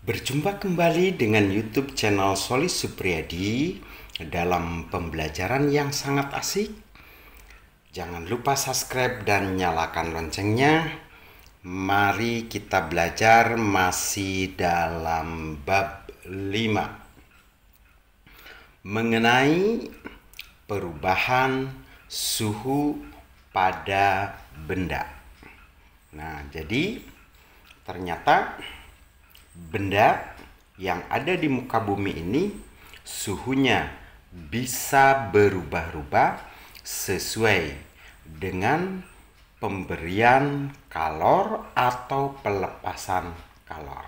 Berjumpa kembali dengan YouTube channel Solis Supriyadi dalam pembelajaran yang sangat asik. Jangan lupa subscribe dan nyalakan loncengnya. Mari kita belajar masih dalam bab 5 mengenai perubahan suhu pada benda. Nah, jadi ternyata benda yang ada di muka bumi ini suhunya bisa berubah-ubah sesuai dengan pemberian kalor atau pelepasan kalor.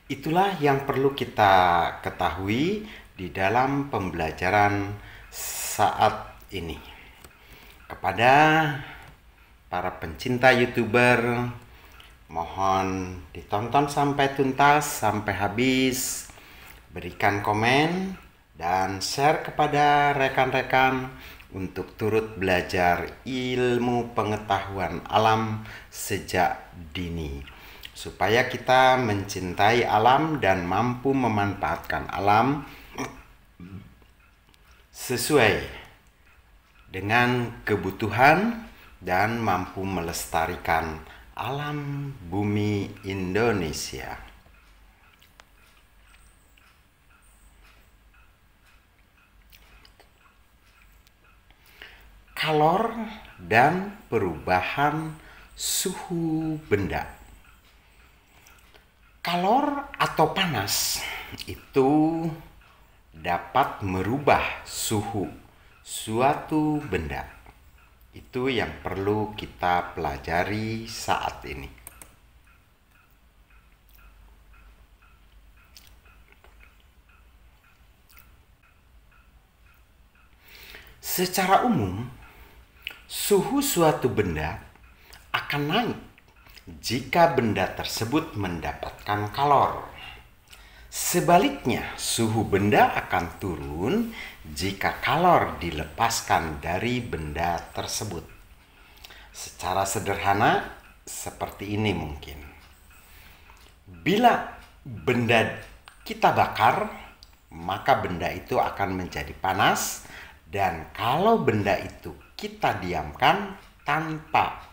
Itulah yang perlu kita ketahui di dalam pembelajaran saat ini. Kepada para pencinta YouTuber, mohon ditonton sampai tuntas, sampai habis. Berikan komen dan share kepada rekan-rekan untuk turut belajar ilmu pengetahuan alam sejak dini, supaya kita mencintai alam dan mampu memanfaatkan alam sesuai dengan kebutuhan dan mampu melestarikan alam bumi Indonesia. Kalor dan perubahan suhu benda. Kalor atau panas itu dapat merubah suhu suatu benda. Itu yang perlu kita pelajari saat ini. Secara umum, suhu suatu benda akan naik jika benda tersebut mendapatkan kalor. Sebaliknya, suhu benda akan turun jika kalor dilepaskan dari benda tersebut. Secara sederhana, seperti ini mungkin. Bila benda kita bakar, maka benda itu akan menjadi panas. Dan kalau benda itu kita diamkan tanpa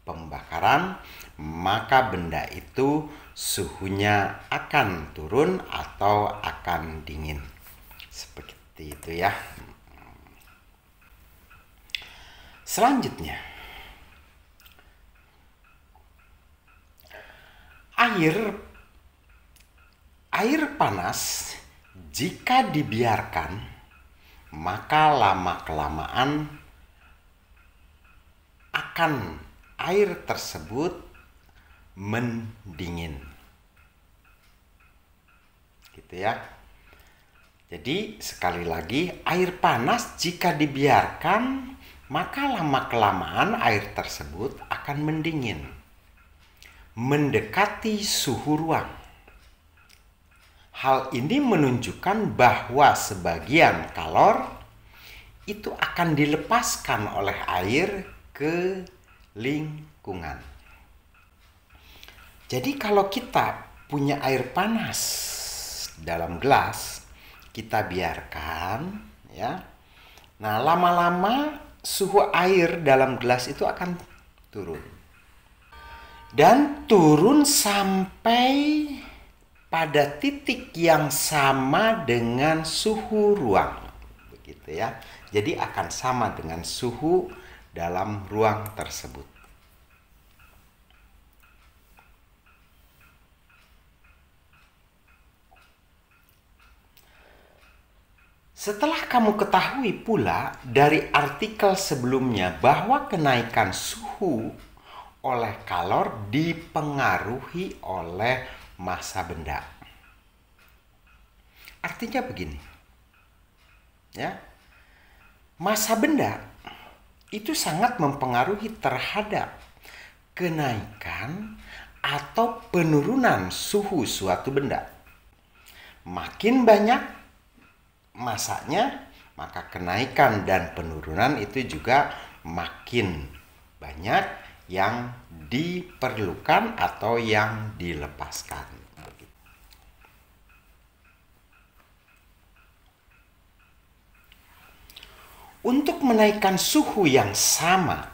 pembakaran, maka benda itu suhunya akan turun atau akan dingin. Seperti itu ya. Selanjutnya, air panas jika dibiarkan, maka lama-kelamaan akan air tersebut mendingin. Gitu ya. Jadi sekali lagi, air panas jika dibiarkan, maka lama-kelamaan air tersebut akan mendingin, mendekati suhu ruang. Hal ini menunjukkan bahwa sebagian kalor itu akan dilepaskan oleh air ke lingkungan. Jadi kalau kita punya air panas dalam gelas, kita biarkan ya. Nah, lama-lama suhu air dalam gelas itu akan turun. Dan turun sampai pada titik yang sama dengan suhu ruang. Begitu ya. Jadi akan sama dengan suhu dalam ruang tersebut. Setelah kamu ketahui pula dari artikel sebelumnya bahwa kenaikan suhu oleh kalor dipengaruhi oleh massa benda. Artinya begini. Ya. Massa benda itu sangat mempengaruhi terhadap kenaikan atau penurunan suhu suatu benda. Makin banyak masanya, maka kenaikan dan penurunan itu juga makin banyak yang diperlukan atau yang dilepaskan. Untuk menaikkan suhu yang sama,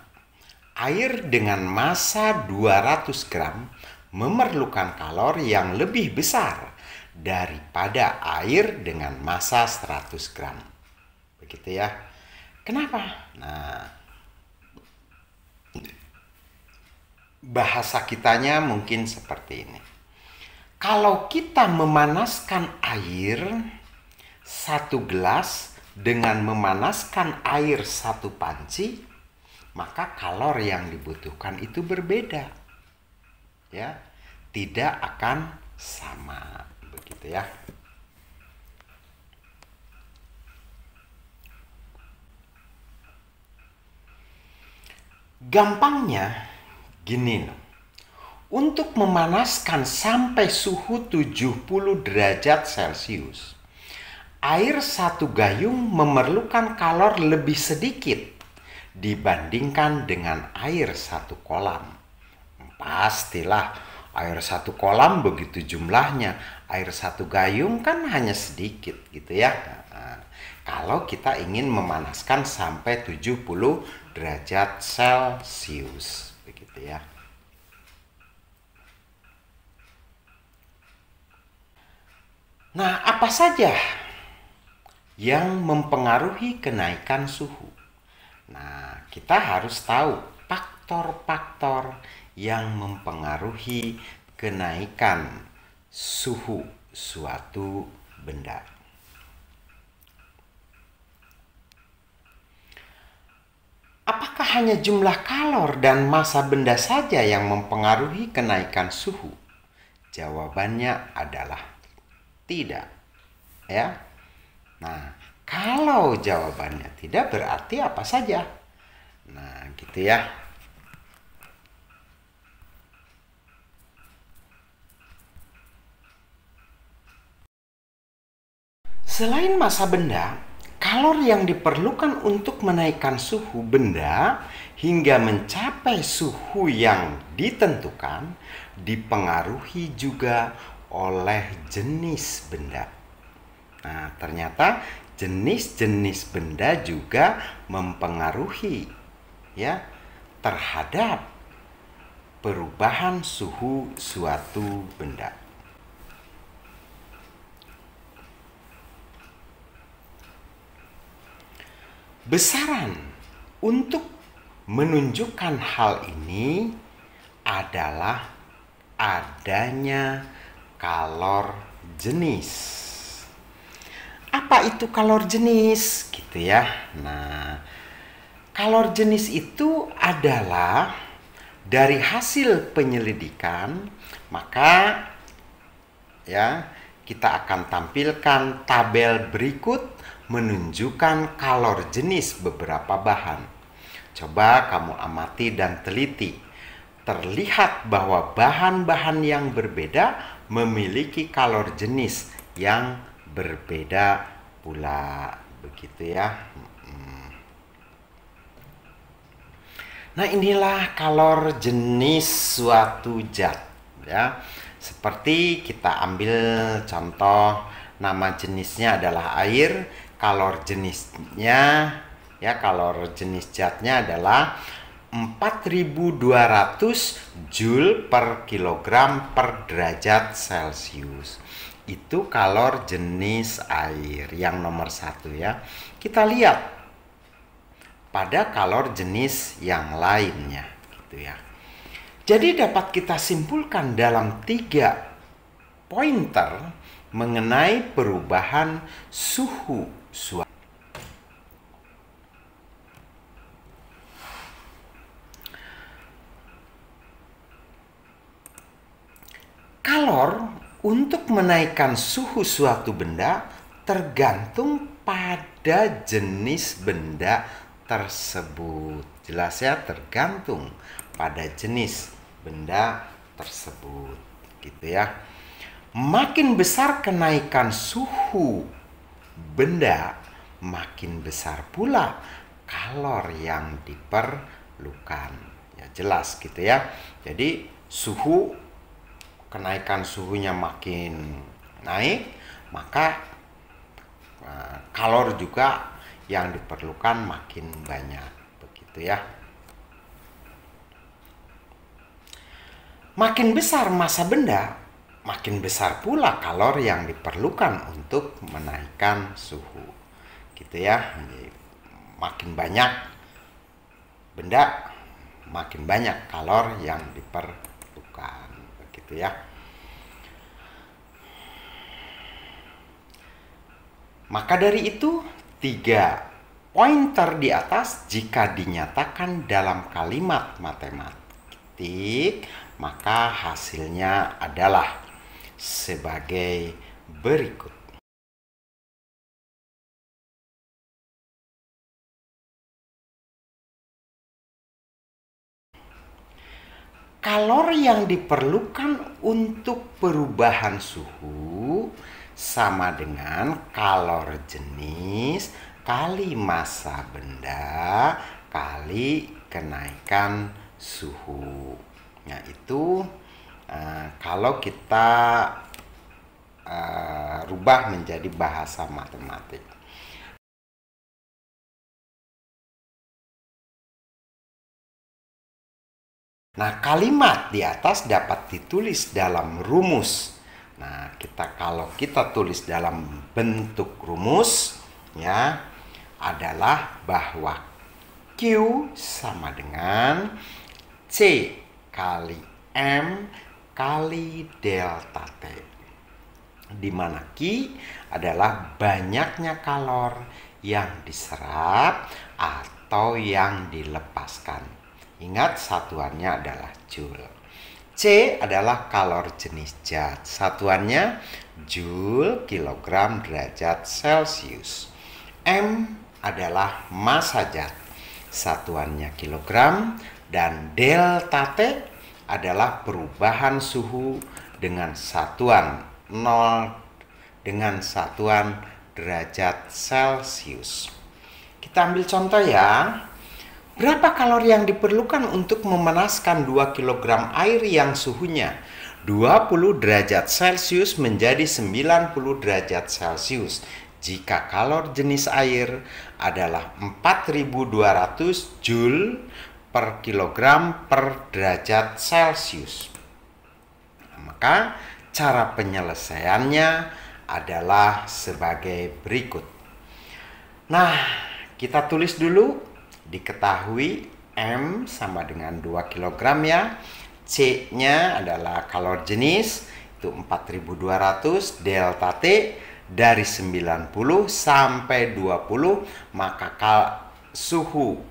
air dengan massa 200 gram memerlukan kalori yang lebih besar daripada air dengan massa 100 gram. Begitu ya. Kenapa? Nah, bahasa kitanya mungkin seperti ini. Kalau kita memanaskan air 1 gelas dengan memanaskan air 1 panci, maka kalori yang dibutuhkan itu berbeda. Ya, tidak akan sama. Begitu ya. Gampangnya gini loh. Untuk memanaskan sampai suhu 70 derajat Celcius, air 1 gayung memerlukan kalori lebih sedikit dibandingkan dengan air 1 kolam. Pastilah air 1 kolam begitu jumlahnya, air 1 gayung kan hanya sedikit gitu ya. Nah, kalau kita ingin memanaskan sampai 70 derajat Celcius begitu ya. Nah, apa saja yang mempengaruhi kenaikan suhu? Nah, kita harus tahu faktor-faktor yang mempengaruhi kenaikan suhu suatu benda. Apakah hanya jumlah kalori dan massa benda saja yang mempengaruhi kenaikan suhu? Jawabannya adalah tidak, ya. Nah, kalau jawabannya tidak berarti apa saja. Nah, gitu ya. Selain massa benda, kalori yang diperlukan untuk menaikkan suhu benda hingga mencapai suhu yang ditentukan dipengaruhi juga oleh jenis benda. Nah, ternyata jenis-jenis benda juga mempengaruhi ya terhadap perubahan suhu suatu benda. Besaran untuk menunjukkan hal ini adalah adanya kalor jenis. Apa itu kalor jenis? Gitu ya. Nah, kalor jenis itu adalah dari hasil penyelidikan, maka ya kita akan tampilkan tabel berikut menunjukkan kalor jenis beberapa bahan. Coba kamu amati dan teliti. Terlihat bahwa bahan-bahan yang berbeda memiliki kalor jenis yang berbeda pula, begitu ya. Nah, inilah kalor jenis suatu zat ya. Seperti kita ambil contoh, nama jenisnya adalah air, kalor jenisnya ya, kalor jenis zatnya adalah 4200 Joule per kilogram per derajat Celcius. Itu kalor jenis air yang nomor 1 ya. Kita lihat pada kalor jenis yang lainnya gitu ya. Jadi dapat kita simpulkan dalam 3 pointer mengenai perubahan suhu suatu. Kalor untuk menaikkan suhu suatu benda tergantung pada jenis benda tersebut. Jelas ya, tergantung pada jenis benda tersebut gitu ya. Makin besar kenaikan suhu benda, makin besar pula kalor yang diperlukan. Ya jelas gitu ya. Jadi kenaikan suhunya makin naik, maka kalor juga yang diperlukan makin banyak. Begitu ya. Makin besar massa benda, makin besar pula kalori yang diperlukan untuk menaikkan suhu. Gitu ya. Jadi, makin banyak benda, makin banyak kalori yang diperlukan. Begitu ya. Maka dari itu, 3 pointer di atas jika dinyatakan dalam kalimat matematik, maka hasilnya adalah sebagai berikut. Kalori yang diperlukan untuk perubahan suhu sama dengan kalori jenis kali massa benda kali kenaikan suhu. Nah, itu kalau kita rubah menjadi bahasa matematik. Nah, kalimat di atas dapat ditulis dalam rumus. Nah, kalau kita tulis dalam bentuk rumus, ya, adalah bahwa Q sama dengan C kali M kali delta T, di mana Q adalah banyaknya kalori yang diserap atau yang dilepaskan. Ingat, satuannya adalah joule. C adalah kalori jenis zat, satuannya joule kilogram derajat Celcius. M adalah massa zat, satuannya kilogram, dan delta T adalah perubahan suhu dengan satuan 0 dengan satuan derajat Celcius. Kita ambil contoh ya. Berapa kalori yang diperlukan untuk memanaskan 2 kg air yang suhunya 20 derajat Celcius menjadi 90 derajat Celcius jika kalori jenis air adalah 4200 Joule per kilogram per derajat Celcius. Maka cara penyelesaiannya adalah sebagai berikut. Nah, kita tulis dulu. Diketahui M sama dengan 2 kg ya. C-nya adalah kalori jenis, itu 4200, delta T dari 90 sampai 20, maka suhu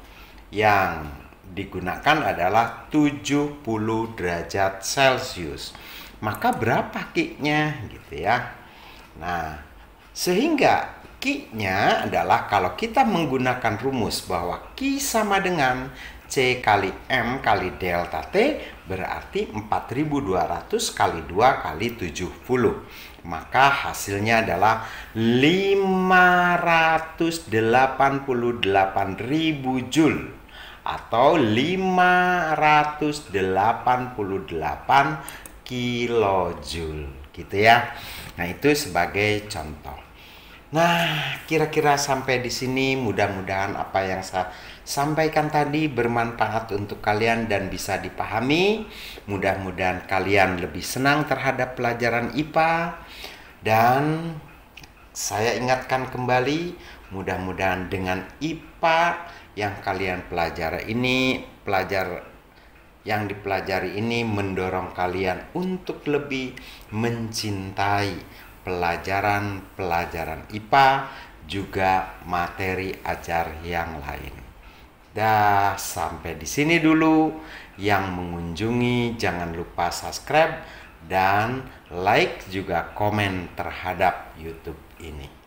yang digunakan adalah 70 derajat Celcius. Maka berapa Q-nya gitu ya. Nah, sehingga Q-nya adalah kalau kita menggunakan rumus bahwa Q sama dengan C kali M kali delta T, berarti 4200 kali 2 kali 70. Maka hasilnya adalah 588.000 Joule atau 588 kilojoule gitu ya. Nah, itu sebagai contoh. Nah, kira-kira sampai di sini mudah-mudahan apa yang saya sampaikan tadi bermanfaat untuk kalian dan bisa dipahami. Mudah-mudahan kalian lebih senang terhadap pelajaran IPA. Dan saya ingatkan kembali, mudah-mudahan dengan IPA yang kalian pelajari ini mendorong kalian untuk lebih mencintai pelajaran IPA, juga materi ajar yang lain. Dah, sampai di sini dulu. Yang mengunjungi jangan lupa subscribe dan like juga komen terhadap YouTube ini.